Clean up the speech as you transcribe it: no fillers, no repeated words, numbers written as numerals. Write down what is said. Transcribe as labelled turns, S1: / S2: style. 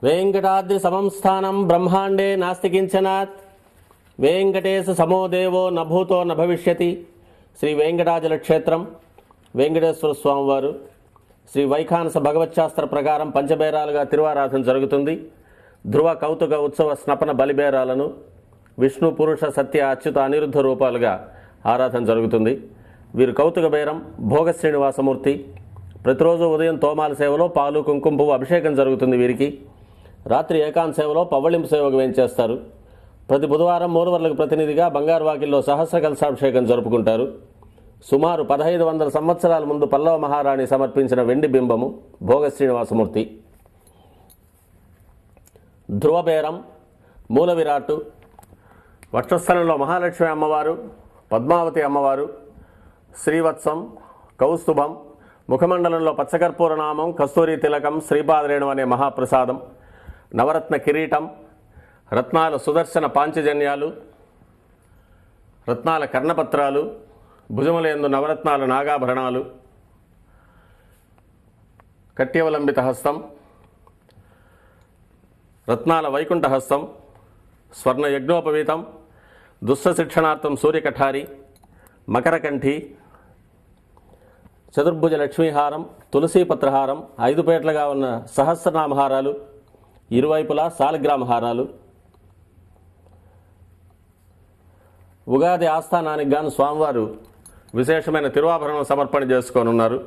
S1: వెంకటాద్రి సమం స్థానం బ్రహ్మాండే నాస్తి కించనాత్ వెంకటేశ సమో దేవో నభూతో నభవిష్యతి. శ్రీ వెంకటాచల క్షేత్రం వెంకటేశ్వర స్వామివారు శ్రీ వైఖానస భగవచ్శాస్త్ర ప్రకారం పంచబేరాలుగా తిరువారాధన జరుగుతుంది. ధ్రువ కౌతుక ఉత్సవ స్నపన బలిబేరాలను విష్ణు పురుష సత్య అచ్యుత అనిరుద్ధ రూపాలుగా ఆరాధన జరుగుతుంది. వీరు కౌతుక బేరం భోగ శ్రీనివాసమూర్తి. ప్రతిరోజు ఉదయం తోమాల సేవలో పాలు కుంకుమ పువ్వు అభిషేకం జరుగుతుంది. వీరికి రాత్రి ఏకాంత సేవలో పవ్వళింపు సేవకు వేయించేస్తారు. ప్రతి బుధవారం మూలవర్లకు ప్రతినిధిగా బంగారు వాకిల్లో సహస్ర కలశాభిషేకం జరుపుకుంటారు. సుమారు 1500 సంవత్సరాల ముందు పల్లవ మహారాణి సమర్పించిన వెండి బింబము భోగ శ్రీనివాసమూర్తి. ధ్రువబేరం మూల విరాట్టు వక్షస్థలంలో మహాలక్ష్మి అమ్మవారు, పద్మావతి అమ్మవారు, శ్రీవత్సం, కౌస్తుభం, ముఖమండలంలో పచ్చకర్పూర నామం, కస్తూరి తిలకం, శ్రీపాదరేణం అనే మహాప్రసాదం, నవరత్న కిరీటం, రత్నాల సుదర్శన పాంచజన్యాలు, రత్నాల కర్ణపత్రాలు, భుజములందు నవరత్నాల నాగాభరణాలు, కట్యవలంబిత హస్తం, రత్నాల వైకుంఠ హస్తం, స్వర్ణ యజ్ఞోపవీతం, దుస్స శిక్షణార్థం సూర్యకఠారి, మకరకంఠి, చతుర్భుజ లక్ష్మీహారం, తులసీపత్రహారం, 5 పేట్లుగా ఉన్న సహస్రనామహారాలు, ఇరువైపులా సాలగ్రామహారాలు. ఉగాది ఆస్థానానికి గాను స్వామివారు విశేషమైన తిరువాభరణం సమర్పణ చేసుకోనున్నారు.